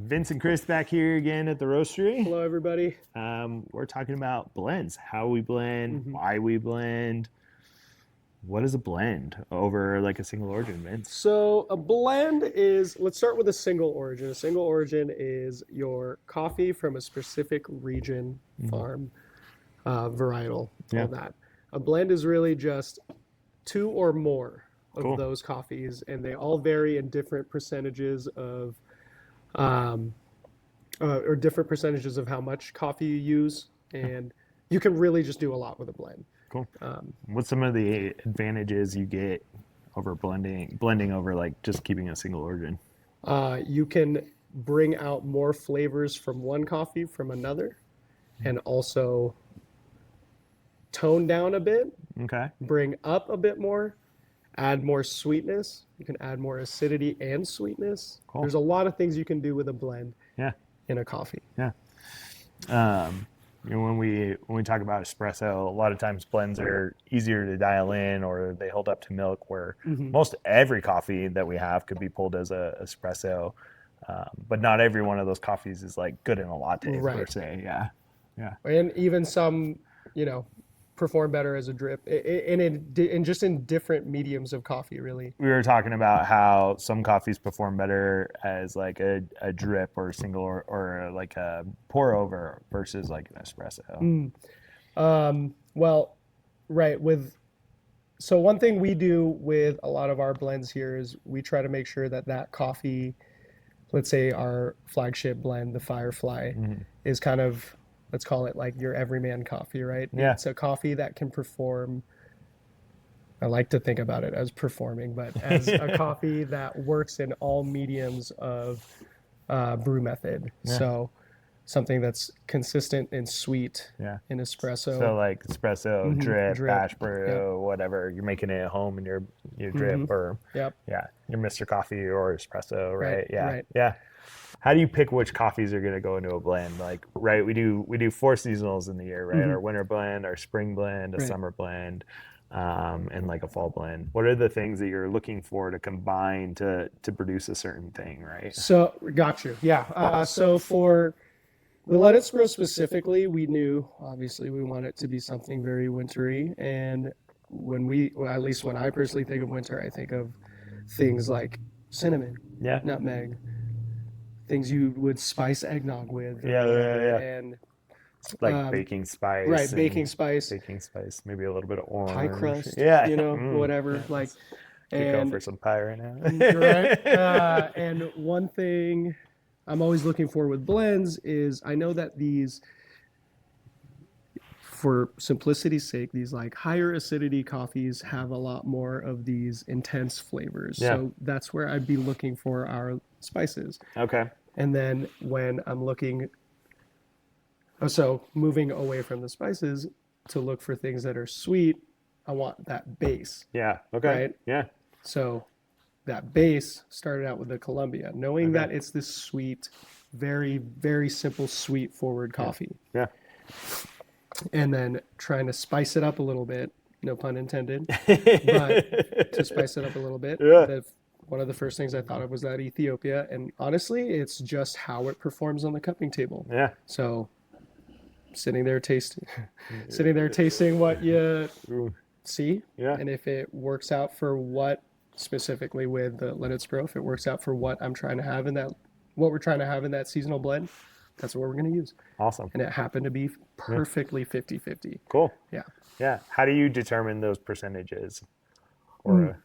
Vince and Chris back here again at the roastery. Hello, everybody. We're talking about blends, how we blend, Mm-hmm. why we blend. What is a blend over like a single origin, Vince? So a blend is, let's start with a single origin. A single origin is your coffee from a specific region, farm, varietal, all that. A blend is really just two or more of those coffees, and they all vary in different percentages of or different percentages of how much coffee you use, and you can really just do a lot with a blend. Cool. What's some of the advantages you get over blending over like just keeping a single origin? You can bring out more flavors from one coffee from another, and also tone down a bit, Okay. bring up a bit more, add more sweetness. You can add more acidity and sweetness. Cool. There's a lot of things you can do with a blend Yeah. in a coffee. Yeah. When we talk about espresso, a lot of times blends are easier to dial in, or they hold up to milk. Where most every coffee that we have could be pulled as a espresso, but not every one of those coffees is like good in a latte per se. Yeah. And even some, perform better as a drip, and just in different mediums of coffee, really. We were talking about how some coffees perform better as like a drip or single or like a pour over versus like an espresso. So one thing we do with a lot of our blends here is we try to make sure that coffee, let's say our flagship blend, the Firefly, is kind of, let's call it like your everyman coffee, right? Yeah. It's a coffee that can perform. I like to think about it as performing, but as a coffee that works in all mediums of brew method. Yeah. So something that's consistent and sweet in espresso. So like espresso, drip, batch brew, Yep. whatever. You're making it at home in your drip or your Mr. Coffee or espresso, right? Right. Yeah. How do you pick which coffees are going to go into a blend? Like, right, we do 4 seasonals in the year, right? Our winter blend, our spring blend, a summer blend, and like a fall blend. What are the things that you're looking for to combine to produce a certain thing, right? So, got you. Yeah. So for the Let It Grow specifically, we knew, obviously, we want it to be something very wintry. And at least when I personally think of winter, I think of things like cinnamon, nutmeg, things you would spice eggnog with. And like baking spice. Right, baking spice, maybe a little bit of orange. pie crust, whatever. Yeah. Like, Go for some pie right now. right. And one thing I'm always looking for with blends is I know that these, for simplicity's sake, these like higher acidity coffees have a lot more of these intense flavors. Yeah. So that's where I'd be looking for our spices. Okay. And then when I'm moving away from the spices to look for things that are sweet, I want that base. Yeah. Okay. Right? Yeah. So that base started out with the Columbia, knowing that it's this sweet, very, very simple, sweet forward coffee. Yeah. And then trying to spice it up a little bit, no pun intended, but to spice it up a little bit. Yeah. One of the first things I thought of was that Ethiopia. And honestly, it's just how it performs on the cupping table. Yeah. So sitting there tasting what you see. Yeah. And if it works out for what, specifically with the Let It Grow, if it works out for what I'm trying to have what we're trying to have in that seasonal blend, that's what we're going to use. Awesome. And it happened to be perfectly 50-50. Cool. Yeah. Yeah. How do you determine those percentages? Or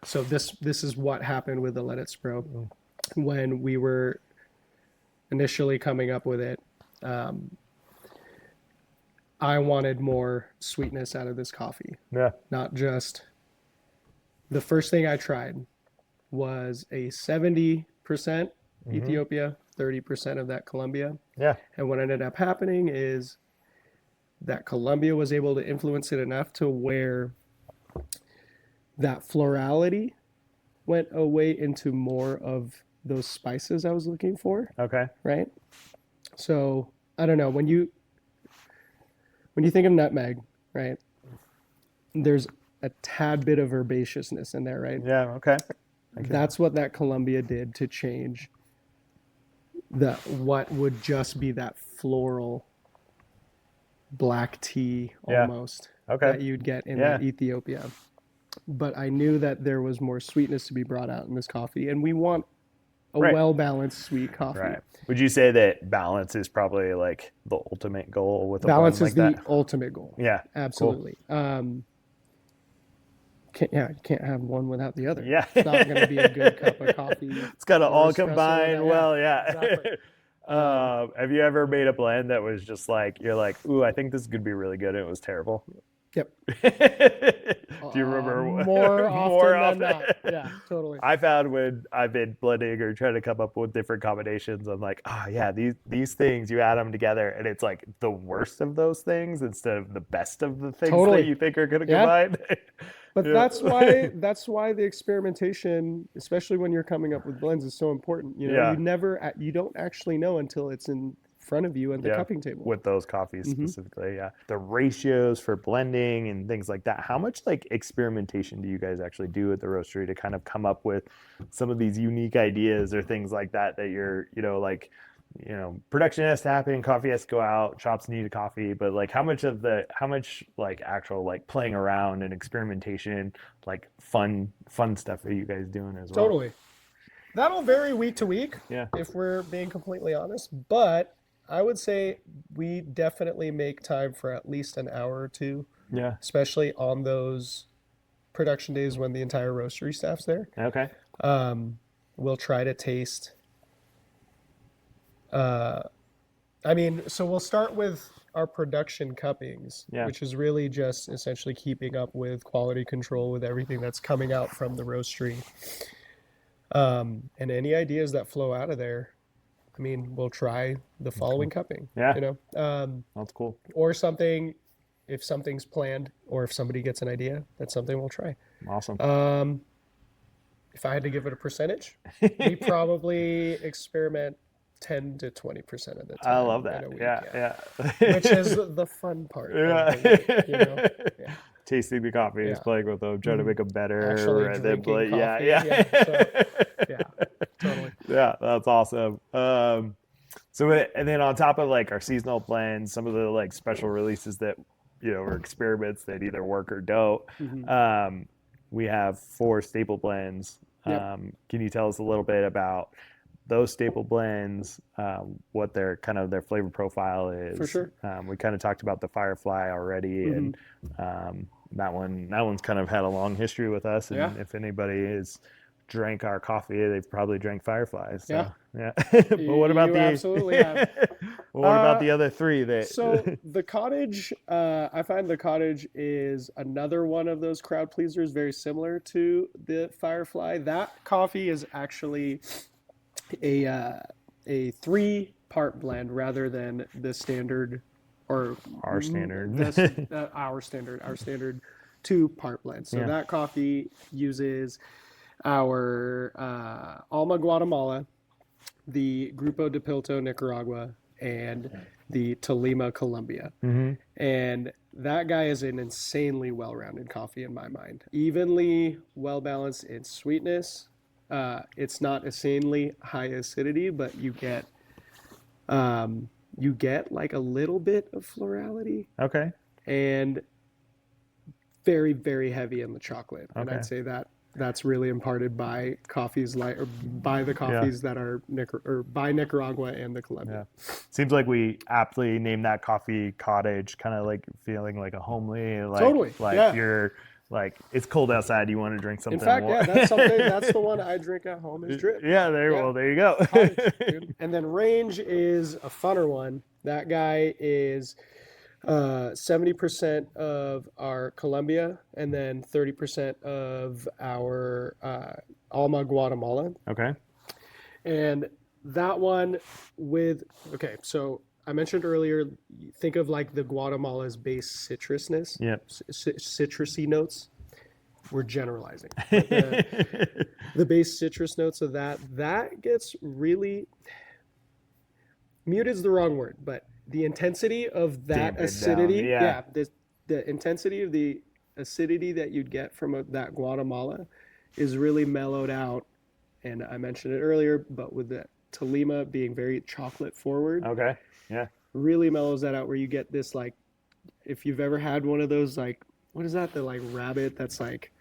So this is what happened with the Let It Grow. When we were initially coming up with it, I wanted more sweetness out of this coffee. Yeah. Not just, the first thing I tried was a 70% Ethiopia, 30% of that Colombia. Yeah. And what ended up happening is that Colombia was able to influence it enough to where that florality went away into more of those spices I was looking for. Okay. Right? So, I don't know, when you think of nutmeg, right? There's a tad bit of herbaceousness in there, right? Yeah. Okay. That's what that Colombia did to change what would just be that floral black tea almost that you'd get in that Ethiopia. But I knew that there was more sweetness to be brought out in this coffee, and we want a well-balanced sweet coffee. Right. Would you say that balance is probably like the ultimate goal with a balance blend is like the that? ultimate goal. Yeah. Absolutely. Cool. You can't have one without the other. Yeah. It's not going to be a good cup of coffee. It's got to all combine well. Yeah. Exactly. Have you ever made a blend that was just like, you're like, ooh, I think this could be really good, and it was terrible? Yep. Do you remember? More often than not. Yeah, totally. I found when I've been blending or trying to come up with different combinations, I'm like, these things, you add them together, and it's like the worst of those things instead of the best of the things that you think are going to combine. But that's why the experimentation, especially when you're coming up with blends, is so important. You don't actually know until it's in front of you at the cupping table. With those coffees specifically, the ratios for blending and things like that. How much like experimentation do you guys actually do at the roastery to kind of come up with some of these unique ideas or things like that you're, production has to happen, coffee has to go out, shops need a coffee, but like how much like actual like playing around and experimentation, like fun stuff are you guys doing as well? Totally. That'll vary week to week, if we're being completely honest, but I would say we definitely make time for at least an hour or two. Yeah. Especially on those production days when the entire roastery staff's there. Okay. We'll try to taste. So we'll start with our production cuppings, which is really just essentially keeping up with quality control with everything that's coming out from the roastery. And any ideas that flow out of there, we'll try the following cupping. Yeah. That's cool. Or something, if something's planned, or if somebody gets an idea, that's something we'll try. Awesome. If I had to give it a percentage, we probably experiment 10 to 20% of the time. I love that. Week, yeah. Which is the fun part. Tasting the coffee, playing with them, trying to make them better. Actually drinking coffee. Yeah, totally. Yeah, that's awesome. And then on top of like our seasonal blends, some of the like special releases that, or experiments that either work or don't, we have 4 staple blends. Can you tell us a little bit about those staple blends, what their flavor profile is? For sure. We kind of talked about the Firefly already, and that one's kind of had a long history with us. And if anybody has drank our coffee, they've probably drank Fireflies. So, yeah. But what about absolutely have. What about the other 3? So the Cottage, I find the Cottage is another one of those crowd pleasers, very similar to the Firefly. That coffee is actually a 3-part blend rather than the standard or our standard. our standard 2-part blend. So that coffee uses our Alma Guatemala, the Grupo de Pilto Nicaragua, and the Tolima Colombia. And that guy is an insanely well-rounded coffee in my mind. Evenly well-balanced in sweetness. It's not insanely high acidity, but you get like a little bit of florality. Okay. And very, very heavy in the chocolate. Okay. And I'd say that's really imparted by coffees by the coffees that are by Nicaragua and the Colombia. Seems like we aptly named that coffee Cottage, kind of like feeling like a homely, like totally. You're like, it's cold outside, you want to drink something. In fact, that's the one I drink at home is drip. Well, there you go. Cottage, and then Range is a funner one. That guy is 70% of our Colombia and then 30% of our Alma Guatemala. Okay. And that one so I mentioned earlier, think of like the Guatemala's base citrusness. Yep. Citrusy notes. We're generalizing. The base citrus notes of that gets really muted is the wrong word, but the intensity of that acidity, the intensity of the acidity that you'd get from that Guatemala is really mellowed out, and I mentioned it earlier, but with the Tolima being very chocolate forward, Okay. Yeah. really mellows that out where you get this like, if you've ever had one of those like, what is that? The like rabbit that's like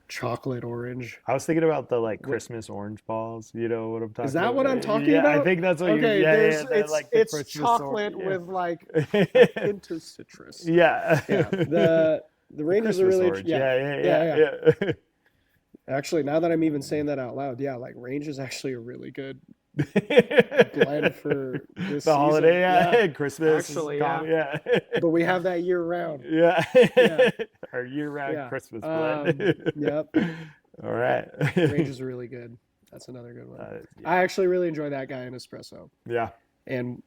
chocolate orange. I was thinking about the like What Christmas orange balls. You know what I'm talking is that? about? What I'm talking Yeah, I about? think that's what you. Okay, Yeah, there's yeah. Like the it's Christmas chocolate orange. with like Yeah. a hint of citrus. Yeah. Yeah, the ranges are Christmas really orange. yeah, Yeah, yeah, yeah, yeah. yeah. Actually, now that I'm even saying that out loud, yeah, like range is actually a really good The blend for this holiday, season. Yeah, yeah, Christmas, actually, yeah. coffee, yeah, But we have that year round. yeah. Yeah, Our year-round yeah. Christmas blend. Yep. All right. Range is really good. That's another good one. Yeah. I actually really enjoy that guy in espresso Yeah. and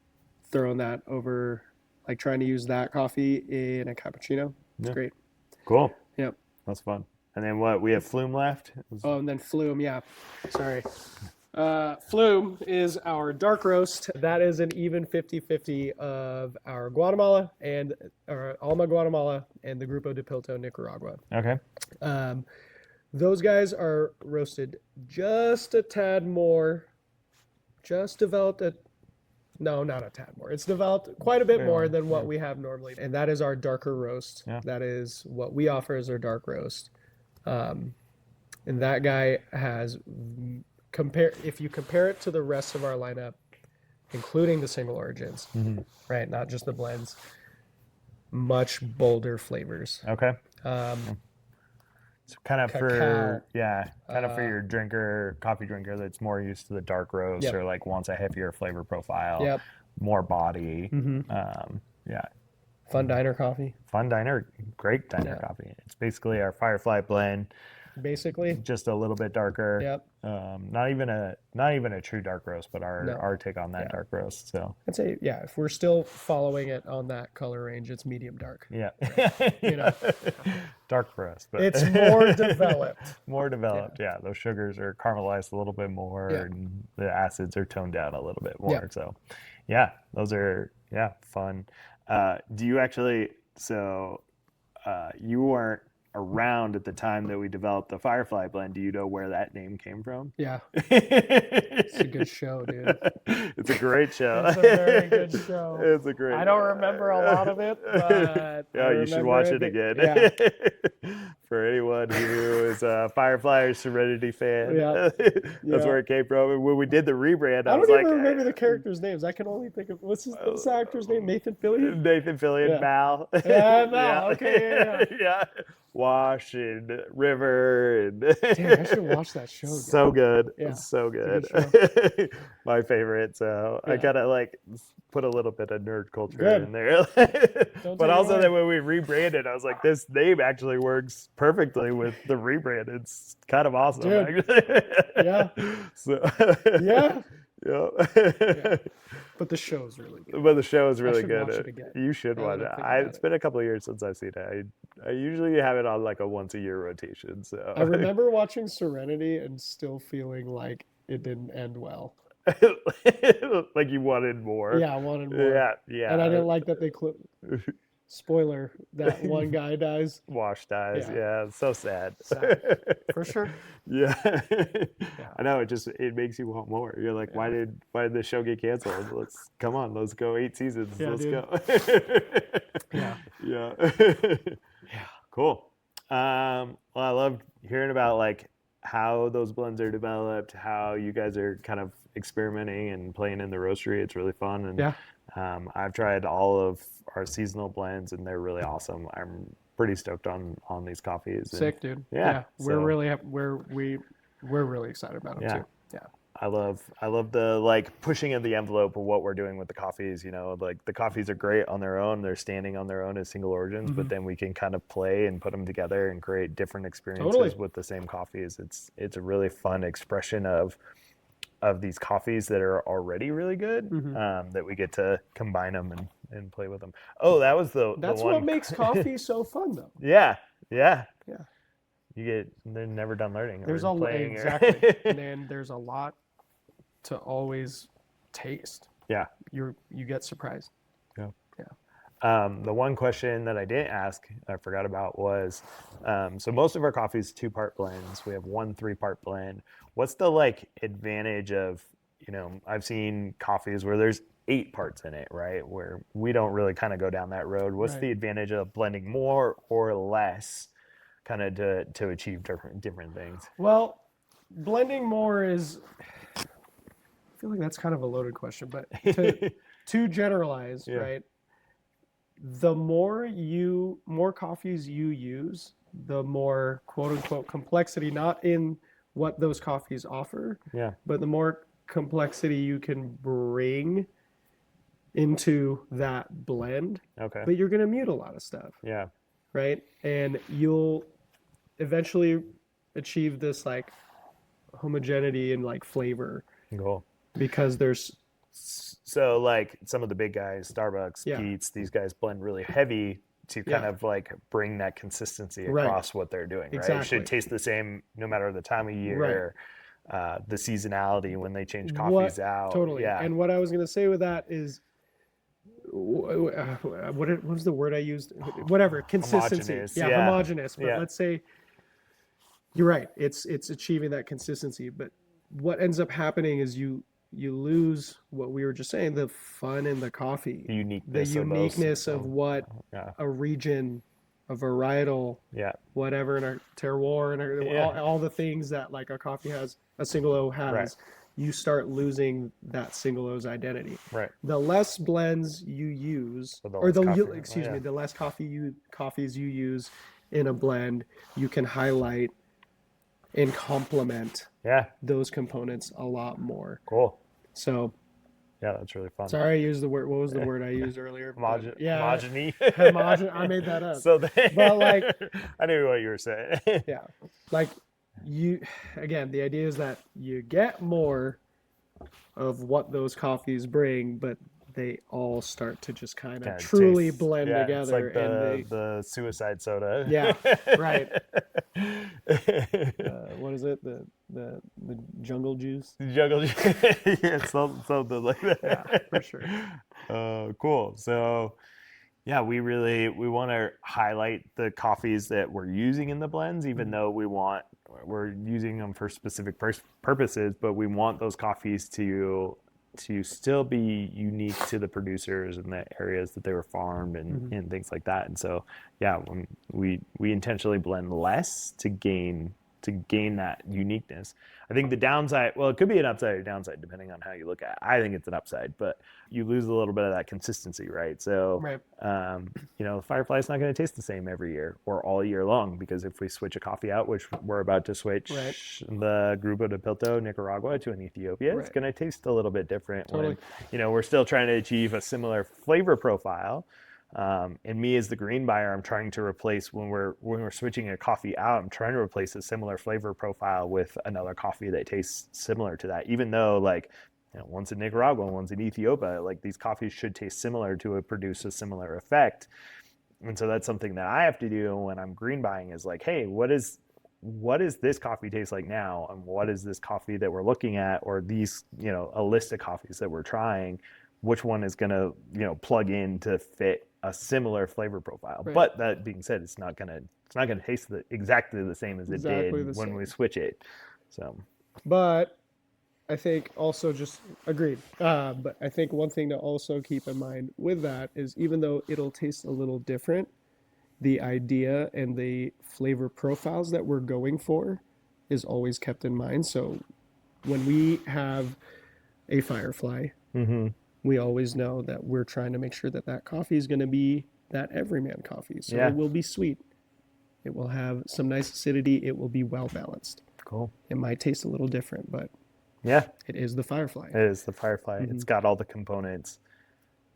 throwing that over, like trying to use that coffee in a cappuccino. It's Yeah. great. Cool. Yep. That's fun. And then what? We have Flume left. Oh, and then Flume, yeah. Sorry. Flume is our dark roast. That is an even 50-50 of our Guatemala and our Alma Guatemala and the Grupo de Pilto Nicaragua. Okay. Those guys are roasted just a tad more. Just developed a no, not a tad more. It's developed quite a bit more than what we have normally. And that is our darker roast. Yeah. That is what we offer as our dark roast. And that guy has if you compare it to the rest of our lineup, including the single origins, right? Not just the blends, much bolder flavors. Okay. So kind of Cacao. for your coffee drinker that's more used to the dark roast Yep. or like wants a heavier flavor profile, Yep. more body. Yeah. Fun diner coffee, Fun diner, great diner coffee. It's basically our Firefly blend, basically. just a little bit darker. Yep. Not even a true dark roast, but our take on that dark roast. So I'd say, yeah, if we're still following it on that color range, it's medium dark. yeah, You know, dark for us, but it's more developed. more developed. Yeah, those sugars are caramelized a little bit more, and the acids are toned down a little bit more. Yeah. So, yeah, those are fun. Do you actually? So, you weren't around at the time that we developed the Firefly blend. Do you know where that name came from? Yeah. It's a good show, dude. It's a great show. It's a very good show. It's a great. I don't remember a lot of it, but yeah, you should watch it again. Yeah. For anyone who is a Firefly or Serenity fan, Yeah. that's where it came from. And when we did the rebrand, I was don't like, even remember the characters' names. I can only think of what's the actor's name? Nathan Fillion. Nathan Fillion, Yeah. Mal. Yeah, Mal. Okay, yeah. Wash and River and Damn, I should watch that show. Dude. so good. Yeah, So good. it's My favorite. So I gotta like put a little bit of nerd culture Good. in there. Don't But take also it that when we rebranded, I was like, this name actually works perfectly with the rebrand. It's kind of awesome. Dude. Actually. Yeah. So Yeah. yeah. But the show's really good. But the show is really should good. watch it again. You should Now watch that it. I'm thinking about It's it. been a couple of years since I've seen it. I usually have it on like a once a year rotation. So I remember watching Serenity and still feeling like it didn't end well. like you wanted more. Yeah, I wanted more. Yeah. And I didn't like that they spoiler, that one guy dies. Wash dies. Yeah. Yeah, it's so sad. Sad. For sure. Yeah. I know, it makes you want more. You're like, why did the show get canceled? Let's go 8 seasons. Yeah, Let's dude. go. Yeah. Yeah. Yeah. Cool. Well, I love hearing about like how those blends are developed, how you guys are kind of experimenting and playing in the roastery. It's really fun. And Yeah. I've tried all of our seasonal blends and they're really awesome. I'm pretty stoked on these coffees. And Sick, dude. Yeah, We're so- really we're really excited about them Yeah. too. Yeah. I love the like pushing of the envelope of what we're doing with the coffees. You know, like the coffees are great on their own; they're standing on their own as single origins. But then we can kind of play and put them together and create different experiences Totally. with the same coffees. It's a really fun expression of these coffees that are already really good. That we get to combine them and play with them. Oh, that was That's the one. what makes coffee so fun, though. Yeah. Yeah. They're never done learning. There's or a playing or- exactly, and there's a lot to always taste. Yeah. You get surprised. Yeah. Yeah. The one question that I didn't ask, I forgot about, was so most of our coffee is 2-part blends. We have 1 3-part blend. What's the like advantage of, I've seen coffees where there's 8 parts in it, right? Where we don't really kind of go down that road. What's Right. the advantage of blending more or less kind of to achieve different things? Well, blending more is, I feel like that's kind of a loaded question, but to generalize, Yeah. right? The more coffees you use, the more quote unquote complexity, not in what those coffees offer, Yeah. but the more complexity you can bring into that blend. Okay. But you're going to mute a lot of stuff, Yeah. right? And you'll eventually achieve this like homogeneity and like flavor Cool. because there's So like some of the big guys, Starbucks, yeah, Pete's, these guys blend really heavy to kind yeah, of like bring that consistency right, across what they're doing, right? It should exactly, taste the same no matter the time of right. year, the seasonality when they change coffees What out. totally. Yeah. And what I was going to say with that is what was the word I used? Whatever, consistency. Homogeneous. Yeah, Yeah. homogeneous. But Yeah. let's say you're right. It's achieving that consistency. But what ends up happening is you lose what we were just saying, the fun in the coffee, The the uniqueness of those. uniqueness of what Yeah. a region, a varietal, Yeah. whatever in a terroir and Yeah. all the things that like a coffee has, a single O has, Right. you start losing that single O's identity. Right. The less blends you use, So the or less the coffee. excuse Yeah. me, the less coffees you use in a blend, you can highlight and complement Yeah. those components a lot more. Cool. So Yeah, that's really fun. sorry I used the word. What was the word I used earlier? Yeah, Homogeny. I made that up. So But like, I knew what you were saying. yeah, like you again, the idea is that you get more of what those coffees bring, but they all start to just kind of truly Tastes. blend Yeah, it's together like and they the suicide soda. yeah, right. What is it? The jungle juice? Juggle. Yeah, something like that. Yeah, for sure. Cool. So yeah, we want to highlight the coffees that we're using in the blends, even though we're using them for specific purposes, but we want those coffees to still be unique to the producers and the areas that they were farmed and things like that. And so yeah, when we intentionally blend less to gain that uniqueness. I think the downside, well, it could be an upside or downside depending on how you look at it. I think it's an upside, but you lose a little bit of that consistency, right? So, Right. the Firefly is not going to taste the same every year or all year long, because if we switch a coffee out, which we're about to switch Right. the Grupo de Pilto, Nicaragua, to an Ethiopia, it's Right. going to taste a little bit different Totally. when, we're still trying to achieve a similar flavor profile. And me as the green buyer, I'm trying to replace when we're switching a coffee out, I'm trying to replace a similar flavor profile with another coffee that tastes similar to that. Even though one's in Nicaragua and one's in Ethiopia, like these coffees should taste similar to produce a similar effect. And so that's something that I have to do when I'm green buying is like, hey, what is this coffee taste like now, and what is this coffee that we're looking at, or these a list of coffees that we're trying, which one is going to plug in to fit a similar flavor profile. Right. But that being said, it's not gonna taste exactly the same as it Exactly did the when same. we switch it. So But I think also just agreed. But I think one thing to also keep in mind with that is even though it'll taste a little different, the idea and the flavor profiles that we're going for is always kept in mind. So when we have a Firefly, we always know that we're trying to make sure that that coffee is going to be that everyman coffee. So Yeah. it will be sweet. It will have some nice acidity. It will be well balanced. cool. It might taste a little different, but Yeah, it is the Firefly. it is the Firefly. It's got all the components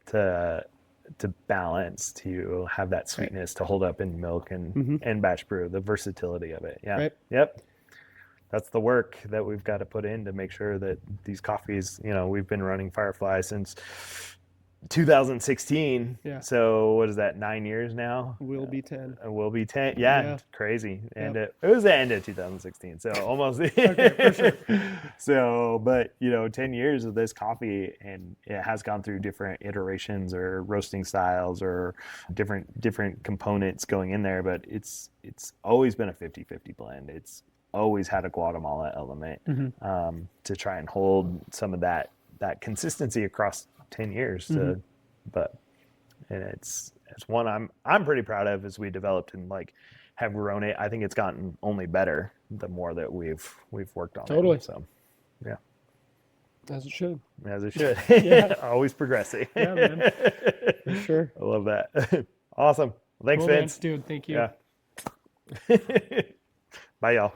to balance, to have that sweetness, to hold up in milk and batch brew, the versatility of it. Yeah. Right. Yep. That's the work that we've got to put in to make sure that these coffees, we've been running Firefly since 2016. Yeah. So what is that? 9 years now. Will be 10. Will be 10. Yeah, Yeah. crazy. And Yep. it was the end of 2016. So almost. Okay, for sure. So, but 10 years of this coffee, and it has gone through different iterations or roasting styles or different components going in there, but it's always been a 50-50 blend. It's always had a Guatemala element to try and hold some of that consistency across 10 years but and it's one I'm pretty proud of as we developed and like have grown it. I think it's gotten only better the more that we've worked on Totally. it. So yeah, As it should. as it should. Yeah. Always progressing. Yeah, man. For sure. I love that. Awesome. Thanks, Cool, man. Vince. Dude, thank you. Yeah. Bye, y'all.